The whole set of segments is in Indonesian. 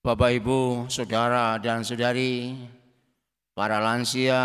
Bapak, Ibu, Saudara dan Saudari, para lansia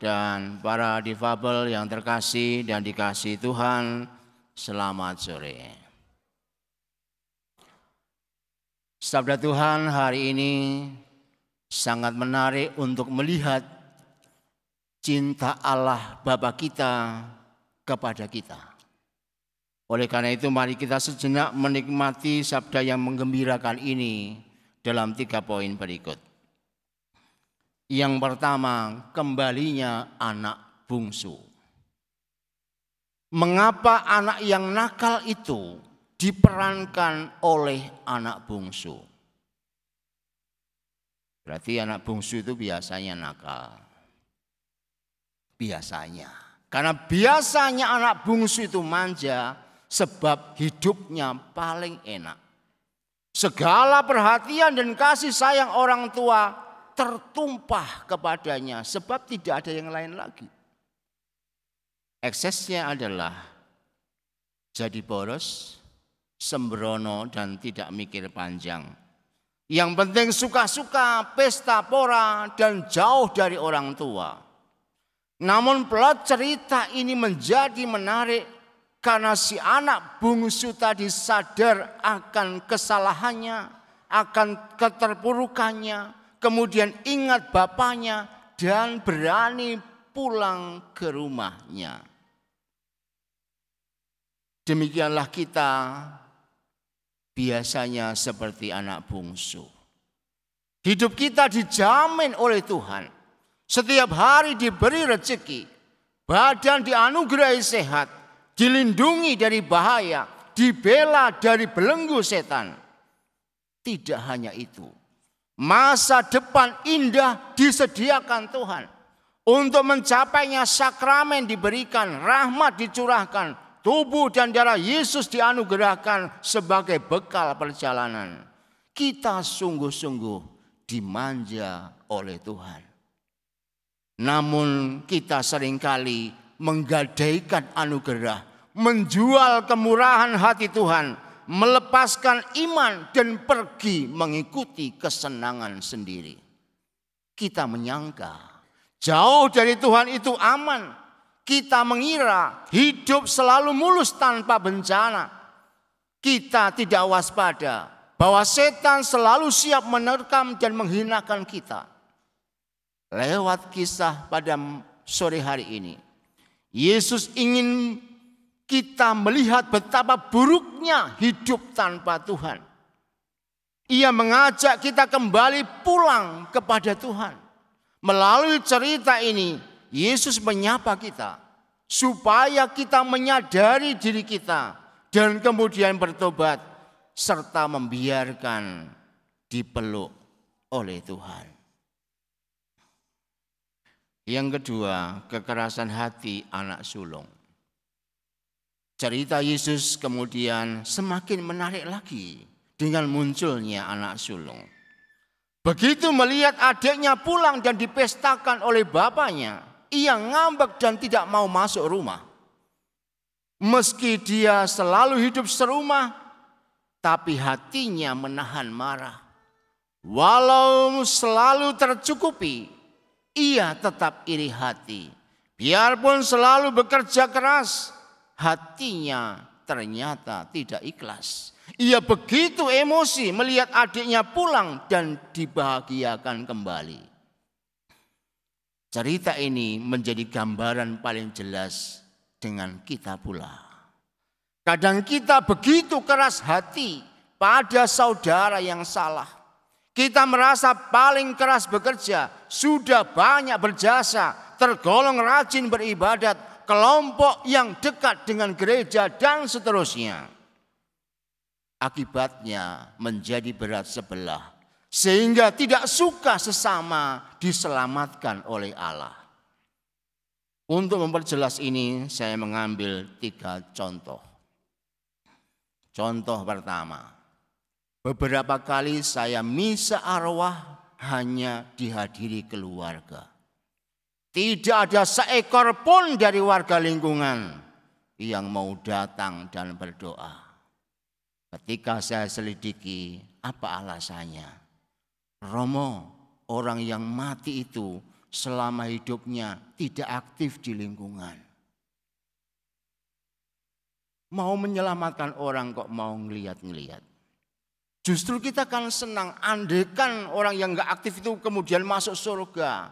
dan para difabel yang terkasih dan dikasihi Tuhan, selamat sore. Sabda Tuhan hari ini sangat menarik untuk melihat cinta Allah Bapa kita kepada kita. Oleh karena itu mari kita sejenak menikmati sabda yang menggembirakan ini dalam 3 poin berikut. Yang pertama, kembalinya anak bungsu. Mengapa anak yang nakal itu diperankan oleh anak bungsu? Berarti anak bungsu itu biasanya nakal. Biasanya. Karena biasanya anak bungsu itu manja sebab hidupnya paling enak. Segala perhatian dan kasih sayang orang tua tertumpah kepadanya sebab tidak ada yang lain lagi. Eksesnya adalah jadi boros, sembrono dan tidak mikir panjang. Yang penting suka-suka, pesta pora dan jauh dari orang tua. Namun plot cerita ini menjadi menarik karena si anak bungsu tadi sadar akan kesalahannya, akan keterpurukannya, kemudian ingat bapaknya dan berani pulang ke rumahnya. Demikianlah kita biasanya seperti anak bungsu. Hidup kita dijamin oleh Tuhan. Setiap hari diberi rezeki, badan dianugerahi sehat, dilindungi dari bahaya, dibela dari belenggu setan. Tidak hanya itu, masa depan indah disediakan Tuhan. Untuk mencapainya sakramen diberikan, rahmat dicurahkan, tubuh dan darah Yesus dianugerahkan sebagai bekal perjalanan. Kita sungguh-sungguh dimanja oleh Tuhan. Namun kita seringkali menggadaikan anugerah, menjual kemurahan hati Tuhan, melepaskan iman dan pergi mengikuti kesenangan sendiri. Kita menyangka jauh dari Tuhan itu aman. Kita mengira hidup selalu mulus tanpa bencana. Kita tidak waspada bahwa setan selalu siap menerkam dan menghinakan kita. Lewat kisah pada sore hari ini, Yesus ingin kita melihat betapa buruknya hidup tanpa Tuhan. Ia mengajak kita kembali pulang kepada Tuhan. Melalui cerita ini, Yesus menyapa kita supaya kita menyadari diri kita dan kemudian bertobat serta membiarkan dipeluk oleh Tuhan. Yang kedua, kekerasan hati anak sulung. Cerita Yesus kemudian semakin menarik lagi dengan munculnya anak sulung. Begitu melihat adiknya pulang dan dipestakan oleh bapaknya, ia ngambek dan tidak mau masuk rumah. Meski dia selalu hidup serumah, tapi hatinya menahan marah. Walau selalu tercukupi, ia tetap iri hati. Biarpun selalu bekerja keras, hatinya ternyata tidak ikhlas. Ia begitu emosi melihat adiknya pulang dan dibahagiakan kembali. Cerita ini menjadi gambaran paling jelas dengan kita pula. Kadang kita begitu keras hati pada saudara yang salah. Kita merasa paling keras bekerja, sudah banyak berjasa, tergolong rajin beribadat, kelompok yang dekat dengan gereja dan seterusnya. Akibatnya menjadi berat sebelah, sehingga tidak suka sesama diselamatkan oleh Allah. Untuk memperjelas ini saya mengambil 3 contoh. Contoh pertama. Beberapa kali saya misa arwah hanya dihadiri keluarga. Tidak ada seekor pun dari warga lingkungan yang mau datang dan berdoa. Ketika saya selidiki apa alasannya, Romo, orang yang mati itu selama hidupnya tidak aktif di lingkungan. Mau menyelamatkan orang kok mau ngeliat-ngeliat. Justru kita kan senang, andaikan orang yang gak aktif itu kemudian masuk surga.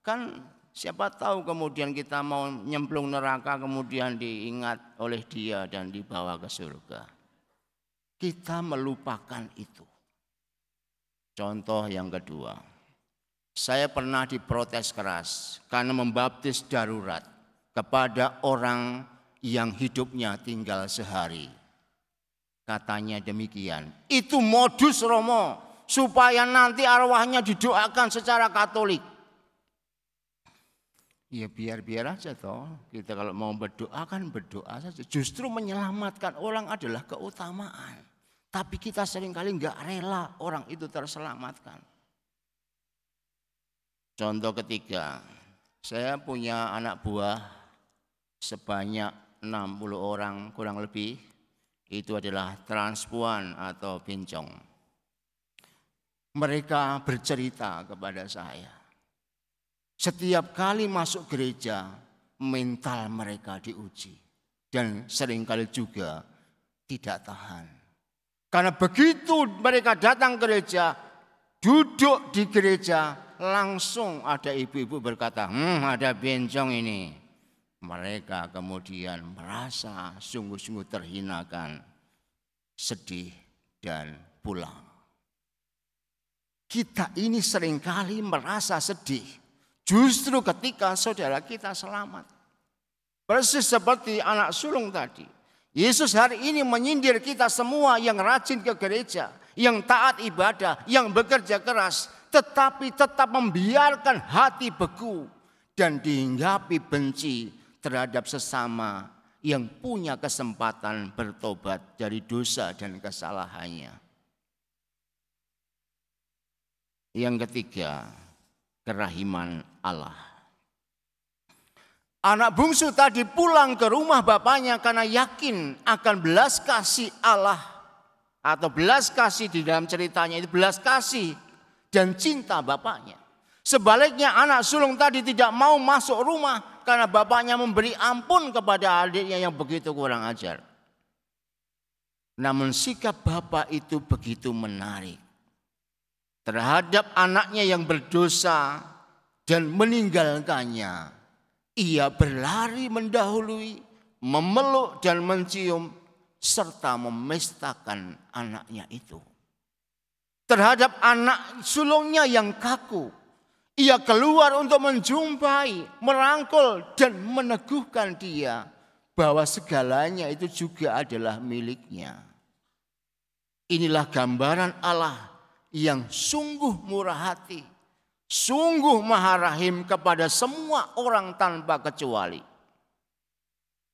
Kan siapa tahu kemudian kita mau nyemplung neraka kemudian diingat oleh dia dan dibawa ke surga. Kita melupakan itu. Contoh yang kedua, saya pernah diprotes keras karena membaptis darurat kepada orang yang hidupnya tinggal sehari. Katanya demikian, itu modus Romo supaya nanti arwahnya didoakan secara Katolik. Ya biar-biar aja toh, kita kalau mau berdoa kan berdoa saja. Justru menyelamatkan orang adalah keutamaan. Tapi kita seringkali nggak rela orang itu terselamatkan. Contoh ketiga, saya punya anak buah sebanyak 60 orang kurang lebih. Itu adalah transpuan atau bencong. Mereka bercerita kepada saya. Setiap kali masuk gereja, mental mereka diuji. Dan seringkali juga tidak tahan. Karena begitu mereka datang ke gereja, duduk di gereja, langsung ada ibu-ibu berkata, ada bencong ini. Mereka kemudian merasa sungguh-sungguh terhinakan, sedih dan pulang. Kita ini seringkali merasa sedih, justru ketika saudara kita selamat. Persis seperti anak sulung tadi. Yesus hari ini menyindir kita semua yang rajin ke gereja, yang taat ibadah, yang bekerja keras, tetapi tetap membiarkan hati beku dan dihinggapi benci terhadap sesama yang punya kesempatan bertobat dari dosa dan kesalahannya. Yang ketiga, kerahiman Allah. Anak bungsu tadi pulang ke rumah bapaknya karena yakin akan belas kasih Allah. Atau belas kasih di dalam ceritanya itu belas kasih dan cinta bapaknya. Sebaliknya anak sulung tadi tidak mau masuk rumah karena bapaknya memberi ampun kepada adiknya yang begitu kurang ajar. Namun sikap bapak itu begitu menarik terhadap anaknya yang berdosa dan meninggalkannya. Ia berlari mendahului, memeluk dan mencium, serta memestakan anaknya itu. Terhadap anak sulungnya yang kaku, ia keluar untuk menjumpai, merangkul dan meneguhkan dia bahwa segalanya itu juga adalah miliknya. Inilah gambaran Allah yang sungguh murah hati, sungguh maha rahim kepada semua orang tanpa kecuali.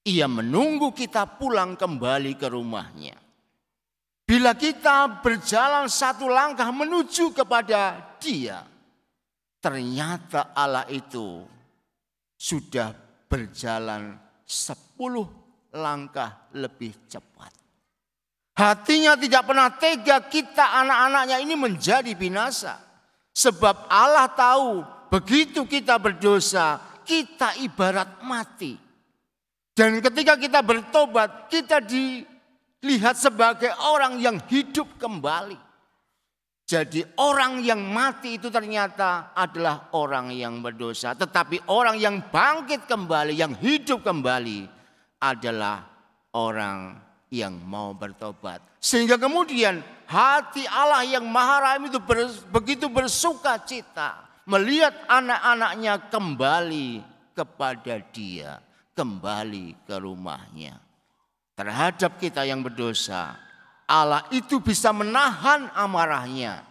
Ia menunggu kita pulang kembali ke rumahnya. Bila kita berjalan satu langkah menuju kepada Dia, ternyata Allah itu sudah berjalan 10 langkah lebih cepat. Hatinya tidak pernah tega kita anak-anaknya ini menjadi binasa. Sebab Allah tahu begitu kita berdosa, kita ibarat mati. Dan ketika kita bertobat, kita dilihat sebagai orang yang hidup kembali. Jadi orang yang mati itu ternyata adalah orang yang berdosa. Tetapi orang yang bangkit kembali, yang hidup kembali adalah orang yang mau bertobat. Sehingga kemudian hati Allah yang maha rahim itu begitu bersuka cita melihat anak-anaknya kembali kepada Dia, kembali ke rumahnya. Terhadap kita yang berdosa, Allah itu bisa menahan amarahnya,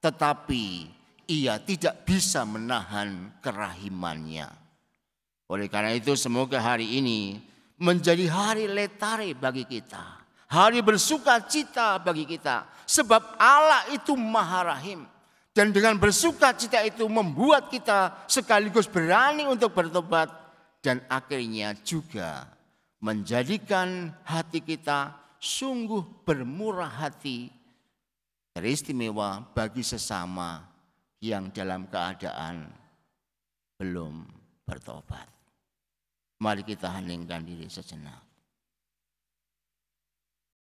tetapi Ia tidak bisa menahan kerahimannya. Oleh karena itu semoga hari ini menjadi hari letare bagi kita. Hari bersuka cita bagi kita. Sebab Allah itu maha rahim. Dan dengan bersuka cita itu membuat kita sekaligus berani untuk bertobat. Dan akhirnya juga menjadikan hati kita sungguh bermurah hati. Teristimewa bagi sesama yang dalam keadaan belum bertobat. Mari kita heningkan diri sejenak.